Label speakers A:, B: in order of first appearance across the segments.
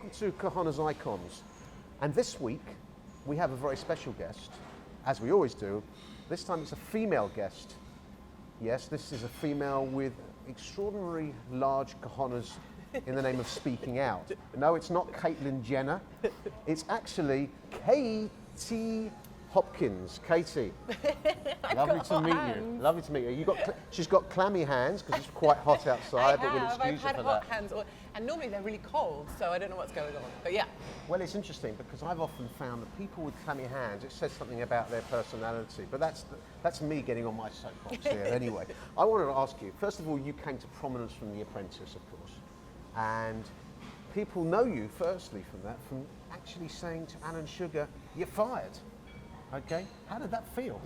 A: Welcome to Cojones Icons. And this week, we have a very special guest, as we always do. This time it's a female guest. Yes, this is a female with extraordinary large cojones in the name of speaking out. No, it's not Caitlyn Jenner. It's actually Katie Hopkins. Katie, lovely to meet you. Lovely to meet you. She's got clammy hands because it's quite hot outside, but we'll excuse you for that.
B: I've had hot hands, and normally they're really cold, so I don't know what's going on. But yeah.
A: Well, it's interesting because I've often found that people with clammy hands, it says something about their personality. But that's me getting on my soapbox here. Anyway, I wanted to ask you. First of all, you came to prominence from The Apprentice, of course, and people know you firstly from that, from actually saying to Alan Sugar, "You're fired." Okay, how did that feel?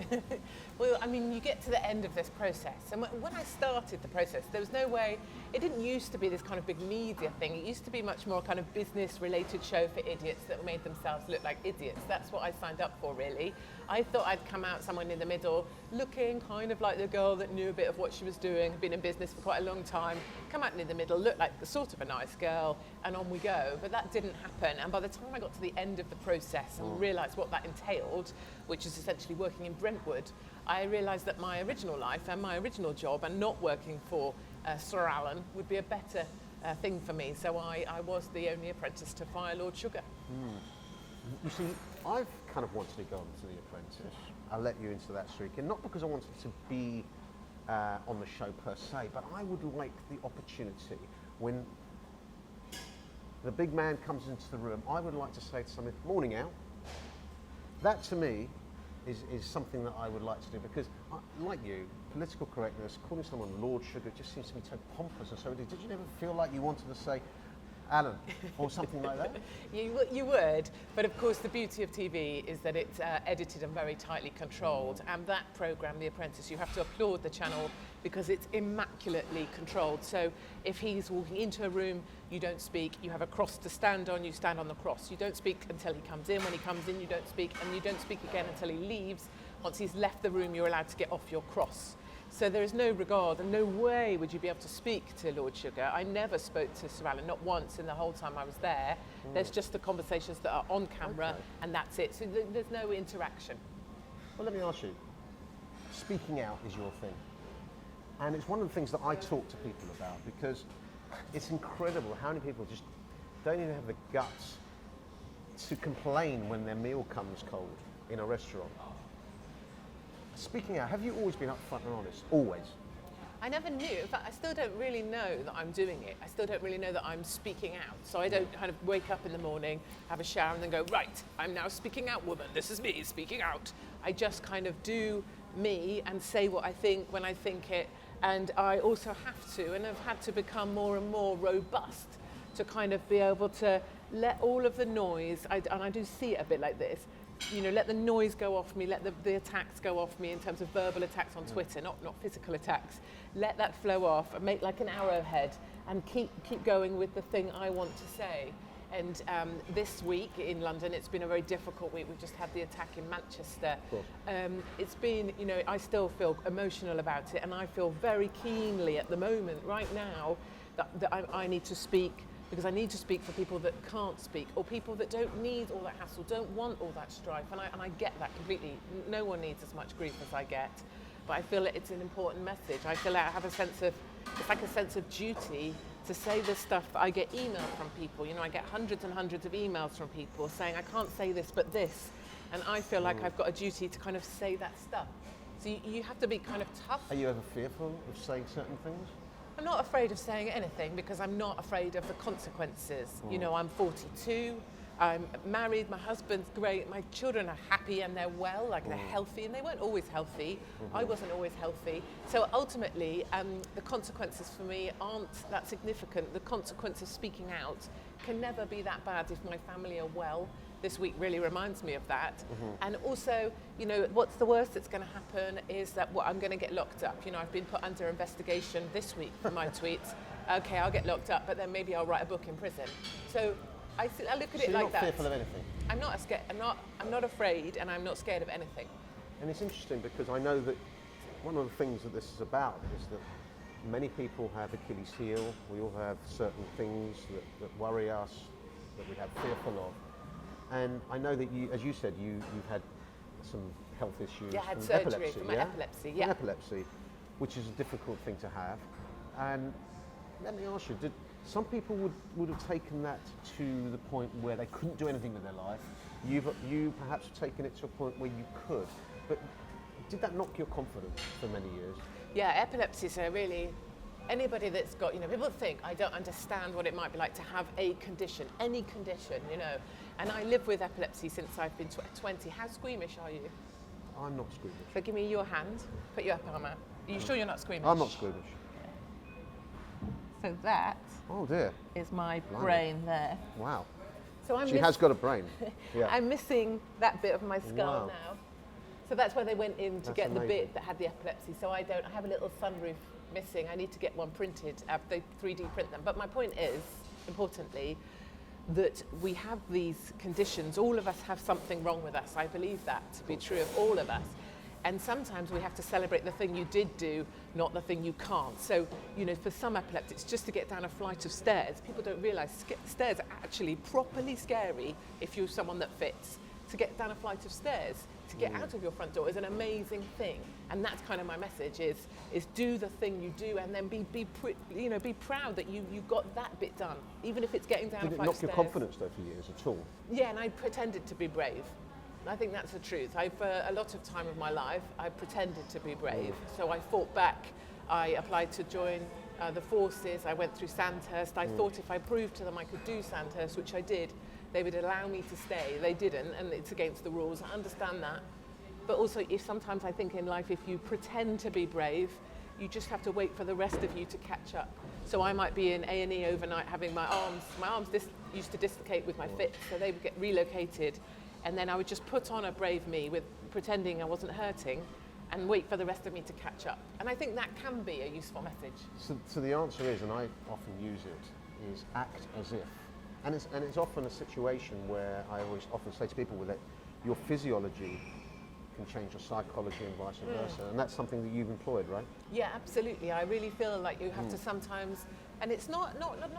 B: Well, I mean, you get to the end of this process, and when I started the process, there was no way, it didn't used to be this kind of big media thing. It used to be much more kind of business-related show for idiots that made themselves look like idiots. That's what I signed up for, really. I thought I'd come out somewhere in the middle, looking kind of like the girl that knew a bit of what she was doing, had been in business for quite a long time, come out in the middle, look like sort of a nice girl, and on we go. But that didn't happen, and by the time I got to the end of the process and realised what that entailed, which is essentially working in Brentwood, I realised that my original life and my original job and not working for Sir Alan would be a better thing for me. So I was the only apprentice to fire Lord Sugar.
A: You see, I've kind of wanted to go on to The Apprentice. I'll let you into that streak, and not because I wanted to be on the show per se, but I would like the opportunity when the big man comes into the room, I would like to say to somebody, "Morning, Al." That to me is something that I would like to do because, like you, political correctness, calling someone Lord Sugar just seems to be so pompous and so ridiculous. Did you never feel like you wanted to say Alan or something like that?
B: You would, but of course the beauty of TV is that it's edited and very tightly controlled, and that programme, The Apprentice, you have to applaud the channel because it's immaculately controlled. So if he's walking into a room, you don't speak, you have a cross to stand on, you stand on the cross. You don't speak until he comes in. When he comes in, you don't speak, and you don't speak again until he leaves. Once he's left the room, you're allowed to get off your cross. So there is no regard, and no way would you be able to speak to Lord Sugar. I never spoke to Sir Alan, not once in the whole time I was there. There's just the conversations that are on camera, and that's it. So there's no interaction.
A: Well, let me ask you, speaking out is your thing. And it's one of the things that I talk to people about because it's incredible how many people just don't even have the guts to complain when their meal comes cold in a restaurant. Speaking out, have you always been upfront and honest? Always?
B: I never knew. In fact, I still don't really know that I'm doing it. I still don't really know that I'm speaking out. So I don't kind of wake up in the morning, have a shower, and then go, right, I'm now speaking out, woman. This is me speaking out. I just kind of do me and say what I think when I think it. And I also have to, and have had to become more and more robust to kind of be able to let all of the noise, and I do see it a bit like this, you know, let the noise go off me, let the attacks go off me in terms of verbal attacks on Twitter, not physical attacks. Let that flow off and make like an arrowhead and keep going with the thing I want to say. And this week in London, it's been a very difficult week. We've just had the attack in Manchester. It's been, you know, I still feel emotional about it, and I feel very keenly at the moment, right now, that I need to speak, because I need to speak for people that can't speak, or people that don't need all that hassle, don't want all that strife, and I get that completely. No one needs as much grief as I get, but I feel that it's an important message. I feel like I have a sense of, it's like a sense of duty to say this stuff. I get email from people, you know, I get hundreds and hundreds of emails from people saying, I can't say this but this, and I feel like I've got a duty to kind of say that stuff. So you have to be kind of tough.
A: Are you ever fearful of saying certain things?
B: I'm not afraid of saying anything because I'm not afraid of the consequences. You know, I'm 42, I'm married, my husband's great, my children are happy and they're well, like they're healthy, and they weren't always healthy. I wasn't always healthy. So ultimately, the consequences for me aren't that significant. The consequence of speaking out can never be that bad if my family are well. This week really reminds me of that. And also, you know, what's the worst that's going to happen is that I'm going to get locked up. You know, I've been put under investigation this week for my tweets. Okay, I'll get locked up, but then maybe I'll write a book in prison. So I look at it like that.
A: You're not fearful of anything?
B: I'm not scared. I'm not afraid, and I'm not scared of anything.
A: And it's interesting because I know that one of the things that this is about is that many people have Achilles heel. We all have certain things that worry us that we have, fearful of. And I know that you, as you said, you've had some health issues.
B: Yeah, I had
A: from
B: surgery
A: epilepsy,
B: for my epilepsy,
A: From
B: yeah.
A: epilepsy, which is a difficult thing to have. And let me ask you, some people would have taken that to the point where they couldn't do anything with their life. You perhaps have taken it to a point where you could. But did that knock your confidence for many years?
B: Yeah, epilepsy is really, anybody that's got, people think, I don't understand what it might be like to have a condition, any condition, And I live with epilepsy since I've been 20. How squeamish are you?
A: I'm not squeamish.
B: So give me your hand, put your upper arm out. Are you sure you're not squeamish?
A: I'm not squeamish.
B: So that
A: Oh dear.
B: is my
A: Blimey.
B: brain there.
A: Wow.
B: So
A: She has got a brain. Yeah.
B: I'm missing that bit of my skull
A: Wow.
B: now. So that's where they went in to
A: That's
B: get the
A: amazing.
B: bit that had the epilepsy. So I have a little sunroof missing. I need to get one printed. They 3D print them. But my point is, importantly, that we have these conditions. All of us have something wrong with us. I believe that to be true of all of us. And sometimes we have to celebrate the thing you did do, not the thing you can't. So, for some epileptics, just to get down a flight of stairs, people don't realise stairs are actually properly scary if you're someone that fits. To get down a flight of stairs, to get out of your front door is an amazing thing. And that's kind of my message is do the thing you do and then be proud that you got that bit done, even if it's getting down
A: Did
B: a
A: it
B: flight
A: knock
B: of stairs.
A: your confidence though for years at all?
B: Yeah, and I pretended to be brave. I think that's the truth. For a lot of time of my life, I pretended to be brave. So I fought back. I applied to join the forces. I went through Sandhurst. I thought if I proved to them I could do Sandhurst, which I did, they would allow me to stay. They didn't, and it's against the rules. I understand that. But also, sometimes I think in life, if you pretend to be brave, you just have to wait for the rest of you to catch up. So I might be in A&E overnight having my arms used to dislocate with my fit, so they would get relocated. And then I would just put on a brave me with pretending I wasn't hurting and wait for the rest of me to catch up. And I think that can be a useful message.
A: So the answer is, and I often use it, is act as if. And it's often a situation where I always often say to people with it, your physiology can change your psychology and vice versa. And that's something that you've employed, right?
B: Yeah, absolutely. I really feel like you have to sometimes, and it's not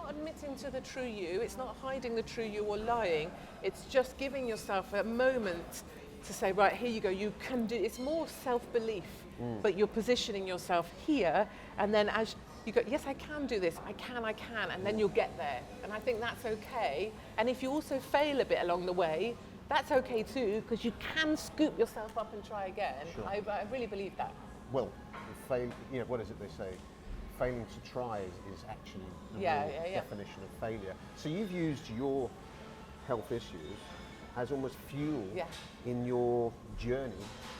B: admitting to the true you, it's not hiding the true you or lying, it's just giving yourself a moment to say, right, here you go, you can do, it's more self-belief, but you're positioning yourself here, and then as you go, yes, I can do this, I can, and then you'll get there. And I think that's okay. And if you also fail a bit along the way, that's okay too, because you can scoop yourself up and try again.
A: Sure.
B: I really believe that.
A: Well, what is it they say? Failing to try is actually the real definition of failure. So you've used your health issues as almost fuel in your journey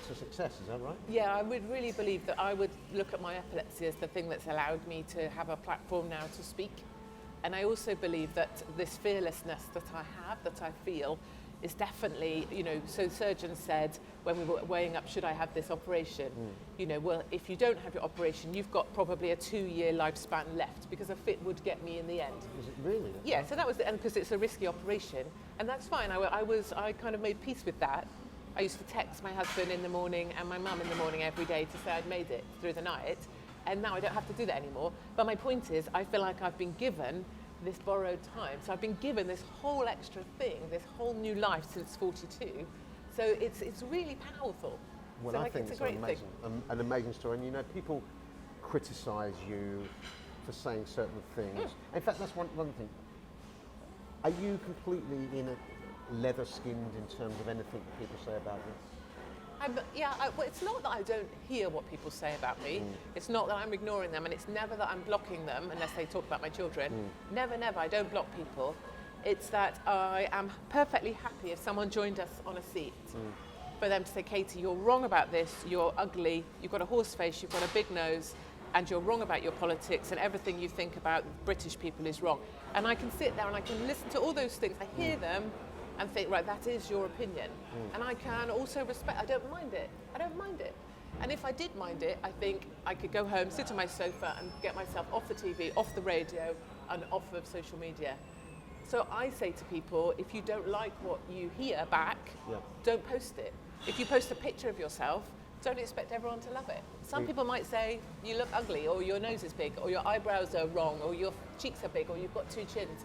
A: to success, is that right?
B: Yeah, I would really believe that I would look at my epilepsy as the thing that's allowed me to have a platform now to speak. And I also believe that this fearlessness that I have, that I feel, is definitely, so surgeons said when we were weighing up, should I have this operation? Well, if you don't have your operation, you've got probably a 2-year lifespan left because a fit would get me in the end.
A: Is it really?
B: Yeah, so that was and because it's a risky operation, and that's fine. I kind of made peace with that. I used to text my husband in the morning and my mum in the morning every day to say I'd made it through the night, and now I don't have to do that anymore. But my point is, I feel like I've been given this borrowed time. So I've been given this whole extra thing, this whole new life since 42. So it's really powerful.
A: Well,
B: so
A: I think it's an amazing story. And people criticise you for saying certain things. In fact, that's one thing. Are you completely leather skinned in terms of anything that people say about you?
B: Well, it's not that I don't hear what people say about me. It's not that I'm ignoring them, and it's never that I'm blocking them unless they talk about my children. Never, I don't block people. It's that I am perfectly happy if someone joined us on a seat for them to say, Katie, you're wrong about this, you're ugly, you've got a horse face, you've got a big nose, and you're wrong about your politics, and everything you think about British people is wrong. And I can sit there and I can listen to all those things. I hear them and think, right, that is your opinion. And I can also respect, I don't mind it. And if I did mind it, I think I could go home, sit on my sofa and get myself off the TV, off the radio, and off of social media. So I say to people, if you don't like what you hear back, don't post it. If you post a picture of yourself, don't expect everyone to love it. Some people might say, you look ugly, or your nose is big, or your eyebrows are wrong, or your cheeks are big, or you've got 2 chins.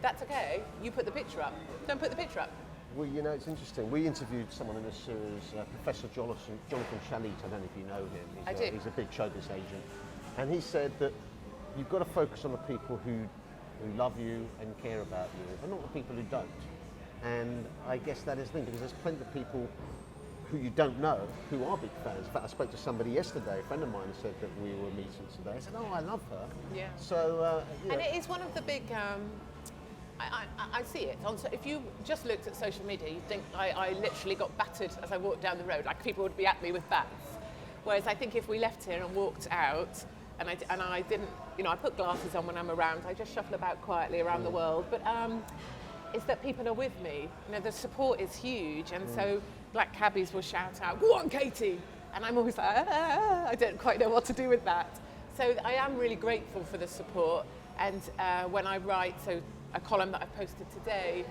B: that's okay. You put the picture up. Don't put the picture up.
A: Well, you know, it's interesting. We interviewed someone in this series, Professor Jonathan Shalit. I don't know if you know him.
B: I do.
A: He's a big showbiz agent. And he said that you've got to focus on the people who love you and care about you, and not the people who don't. And I guess that is the thing, because there's plenty of people who you don't know who are big fans. In fact, I spoke to somebody yesterday, a friend of mine, who said that we were meeting today. I said, oh, I love her.
B: Yeah.
A: So, yeah.
B: And it is one of the big, I see it. If you just looked at social media, you'd think I literally got battered as I walked down the road, like people would be at me with bats. Whereas I think if we left here and walked out, and I didn't, you know, I put glasses on when I'm around, I just shuffle about quietly around the world, but it's that people are with me. You know, the support is huge, and so black cabbies will shout out, go on, Katie! And I'm always like, I don't quite know what to do with that. So I am really grateful for the support, and when I write, so a column that I posted today,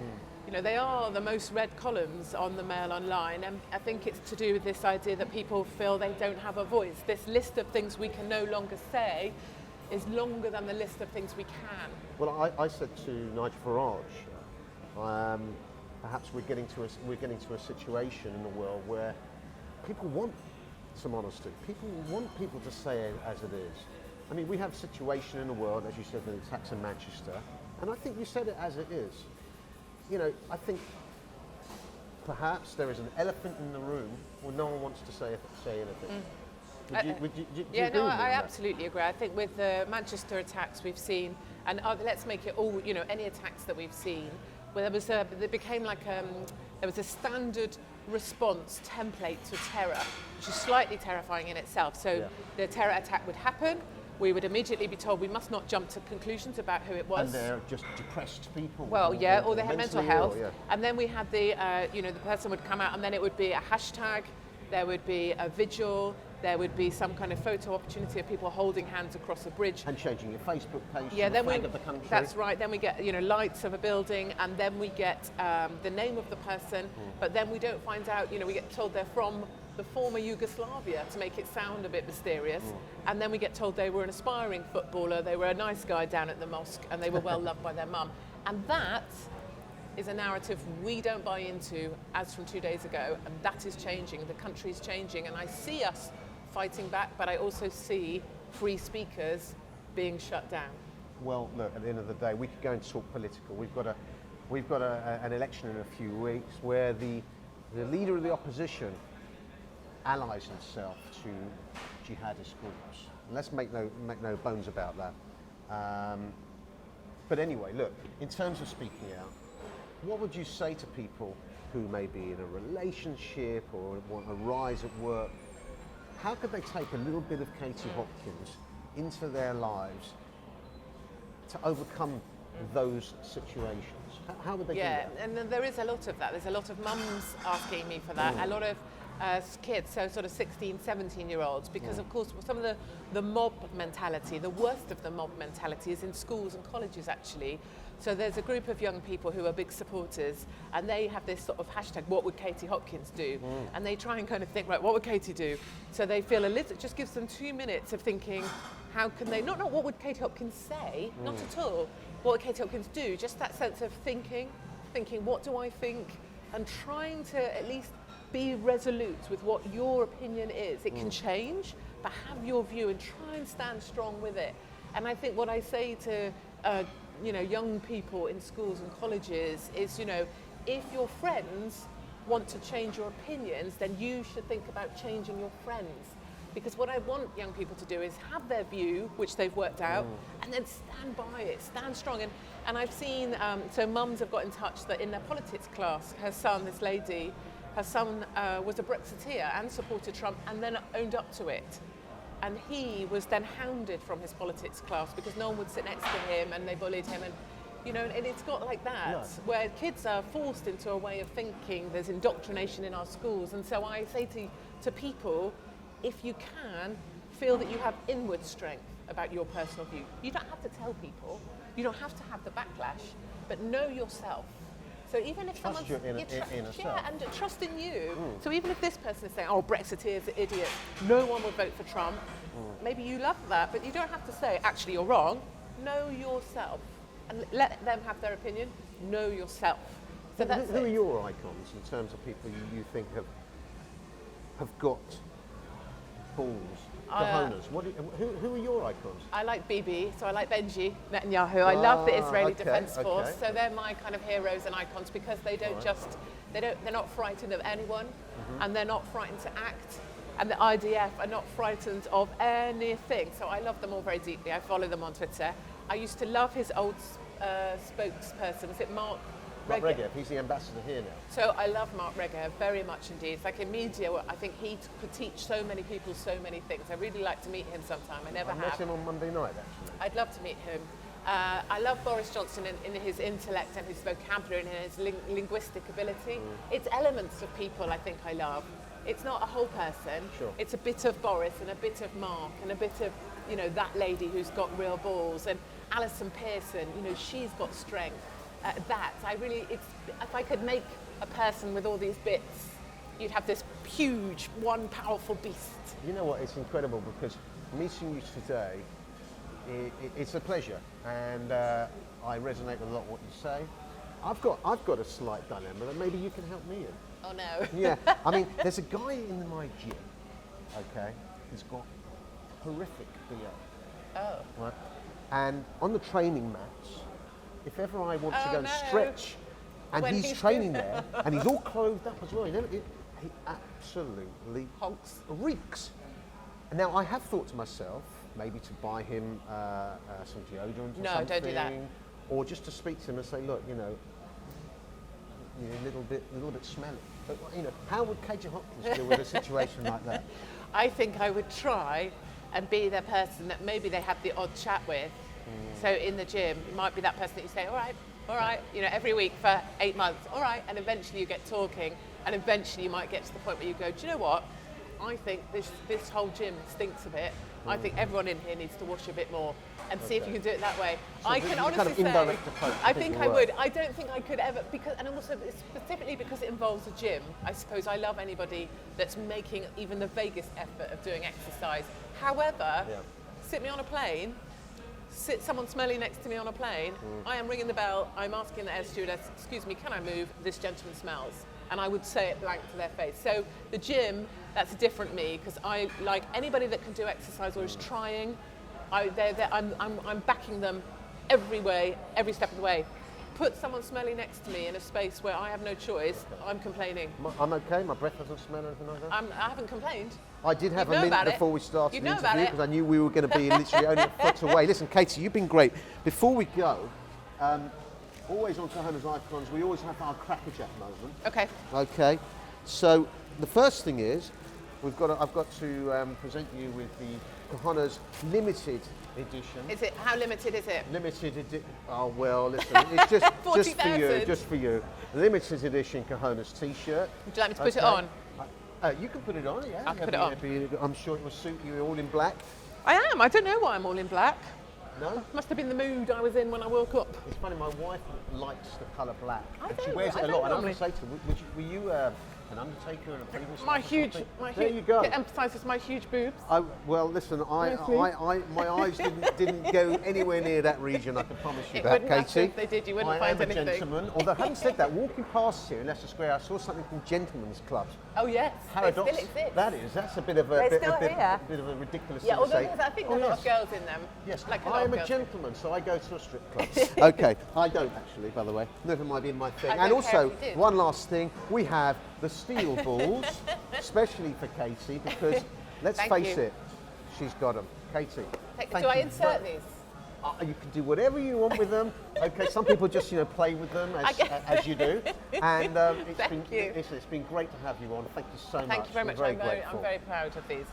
B: you know, they are the most read columns on the Mail Online, and I think it's to do with this idea that people feel they don't have a voice. This list of things we can no longer say is longer than the list of things we can.
A: Well, I said to Nigel Farage, perhaps we're getting to a situation in the world where people want some honesty. People want people to say it as it is. I mean, we have a situation in the world, as you said, the attacks in Manchester, and I think you said it as it is. You know, I think perhaps there is an elephant in the room where no one wants to say anything. Would you agree with me on that?
B: I absolutely agree. I think with the Manchester attacks we've seen, and let's make it all, you know, any attacks that we've seen, where there became like there was a standard response template to terror, which is slightly terrifying in itself. So the terror attack would happen. We would immediately be told we must not jump to conclusions about who it was.
A: And they're just depressed people.
B: Well, or they had mental health.
A: Ill, yeah.
B: And then we had the, you know, the person would come out, and then it would be a hashtag, there would be a vigil, there would be some kind of photo opportunity of people holding hands across a bridge.
A: And changing your Facebook page
B: to the
A: flag of the country.
B: That's right. Then we get, you know, lights of a building, and then we get the name of the person, but then we don't find out, you know, we get told they're from the former Yugoslavia to make it sound a bit mysterious, and then we get told they were an aspiring footballer, they were a nice guy down at the mosque, and they were well loved by their mum. And that is a narrative we don't buy into as from 2 days ago, and that is changing. The country's changing, and I see us fighting back, but I also see free speakers being shut down.
A: Well, look, at the end of the day, we could go and talk political. We've got an election in a few weeks where the leader of the opposition allies himself to jihadist groups. And let's make no bones about that. But anyway, look, in terms of speaking out, what would you say to people who may be in a relationship or want a rise at work? How could they take a little bit of Katie Hopkins into their lives to overcome those situations? How would they do that?
B: Yeah, and then there is a lot of that. There's a lot of mums asking me for that, a lot of kids, so sort of 16, 17-year-olds, because of course some of the mob mentality, the worst of the mob mentality is in schools and colleges actually. So there's a group of young people who are big supporters, and they have this sort of hashtag, what would Katie Hopkins do? And they try and kind of think, right, what would Katie do? So they feel it just gives them 2 minutes of thinking, how can they, not what would Katie Hopkins say, not at all, what would Katie Hopkins do? Just that sense of thinking, what do I think? And trying to at least be resolute with what your opinion is. It can change, but have your view and try and stand strong with it. And I think what I say to you know, young people in schools and colleges is, you know, if your friends want to change your opinions, then you should think about changing your friends. Because what I want young people to do is have their view, which they've worked out, and then stand by it, stand strong. And I've seen, so mums have got in touch that in their politics class, her son, this lady, her son was a Brexiteer and supported Trump and then owned up to it. And he was then hounded from his politics class because no one would sit next to him and they bullied him. And, you know, and it's got like that, where kids are forced into a way of thinking. There's indoctrination in our schools. And so I say to people, if you can, feel that you have inward strength about your personal view. You don't have to tell people. You don't have to have the backlash, but know yourself. So even if
A: Trust your inner self.
B: Yeah, and trust in you. So even if this person is saying, oh, Brexiteers are idiots, no one would vote for Trump, maybe you love that, but you don't have to say, actually, you're wrong. Know yourself. and let them have their opinion. Know yourself. So that's
A: Who are
B: it.
A: your icons in terms of people you think have got balls, cojones? Who are your icons?
B: I like Bibi, so I like Benji Netanyahu. I love the Israeli
A: okay,
B: Defence Force.
A: okay.
B: So they're my kind of heroes and icons because they don't they're not frightened of anyone, and they're not frightened to act. And the IDF are not frightened of anything. So I love them all very deeply. I follow them on Twitter. I used to love his old spokesperson. Was it Mark
A: Regev? He's the ambassador here now.
B: So I love Mark Regev very much indeed. It's like in media, I think he could teach so many people so many things. I really like to meet him sometime. I never
A: I
B: have.
A: met him on Monday night, actually.
B: I'd love to meet him. I love Boris Johnson in his intellect and his vocabulary and his linguistic ability. It's elements of people I think I love. It's not a whole person.
A: Sure.
B: It's a bit of Boris and a bit of Mark and a bit of, that lady who's got real balls. And Alison Pearson, she's got strength. If I could make a person with all these bits, you'd have this huge, one powerful beast. You
A: know what? It's incredible because meeting you today, it's a pleasure, and I resonate with a lot of what you say. I've got a slight dilemma that maybe you can help me in.
B: Oh no.
A: Yeah, I mean, there's a guy in my gym, okay, who's got horrific BO.
B: Oh.
A: Right? And on the training mats, if ever I want to go and stretch, and
B: When
A: he's
B: he's
A: training there, and he's all clothed up as well, he absolutely
B: Honks.
A: reeks. And now I have thought to myself, maybe to buy him some deodorant or
B: No,
A: something.
B: don't do that.
A: Or just to speak to him and say, look, you're a little bit smelly. But how would Katie Hopkins deal with a situation like that?
B: I think I would try and be the person that maybe they have the odd chat with. So in the gym, it might be that person that you say, all right, every week for 8 months, all right, and eventually you get talking, and eventually you might get to the point where you go, do you know what? I think this whole gym stinks a bit. I think everyone in here needs to wash a bit more, and see if you can do it that way.
A: So
B: I can honestly
A: kind of
B: say,
A: indirect approach,
B: I think I
A: will
B: would.
A: work.
B: I don't think I could ever, and also specifically because it involves a gym, I suppose I love anybody that's making even the vaguest effort of doing exercise. However, sit me on a plane, someone smelly next to me on a plane, I am ringing the bell, I'm asking the air stewardess, excuse me, can I move? This gentleman smells. And I would say it blank to their face. So the gym, that's a different me, because I like anybody that can do exercise or is trying, I'm backing them every way, every step of the way. Put someone smelly next to me in a space where I have no choice, I'm complaining.
A: I'm okay, my breath doesn't smell or anything like that?
B: I haven't complained.
A: I did have a minute before we started the interview because I knew we were going to be literally only a foot away. Listen, Katie, you've been great. Before we go, always on Cojones Icons, we always have our Cracker Jack moment.
B: Okay.
A: Okay. So the first thing is, I've got to present you with the Cojones limited edition.
B: Is it, how limited is it?
A: Limited edition. Oh well, listen, it's just
B: 40,000.
A: just for you. Limited edition Cojones T-shirt.
B: Would you like me to put it on?
A: You can put it on, yeah.
B: I can put it on.
A: I'm sure it will suit you all in black.
B: I am. I don't know why I'm all in black.
A: No?
B: Must have been the mood I was in when I woke up.
A: It's funny, my wife likes the colour black. And she
B: don't-
A: wears
B: I
A: it a
B: don't
A: lot. And I
B: normally-
A: was going to say to her, were you an undertaker in a previous life? There you go.
B: It emphasises my huge boobs.
A: Well, listen, my eyes didn't go anywhere near that region, I can promise you
B: It
A: that,
B: wouldn't matter
A: Katie.
B: if they did, you wouldn't
A: I
B: find
A: am
B: anything.
A: a gentleman. Although, having said that, walking past here in Leicester Square, I saw something called gentlemen's clubs.
B: Oh yes,
A: Paradox.
B: they still exist.
A: That's a bit of a
B: They're
A: bit
B: still here.
A: of a ridiculous
B: Yeah,
A: thing to
B: although
A: say.
B: I think there are a lot of girls in them.
A: Yes,
B: Like
A: I am a
B: girls.
A: gentleman, so I go to a strip club. Okay, I don't actually, by the way. Never mind being my thing.
B: I
A: And
B: don't care
A: also,
B: if you did.
A: one last thing, we have the steel balls, especially for Katie, because let's
B: Thank
A: face
B: you.
A: it, she's got them. Katie.
B: Do I insert these?
A: You can do whatever you want with them. Okay, some people just play with them as you do. And
B: Thank you.
A: it's been great to have you on. Thank you so much.
B: Thank you very much.
A: We're very grateful.
B: I'm very proud of these.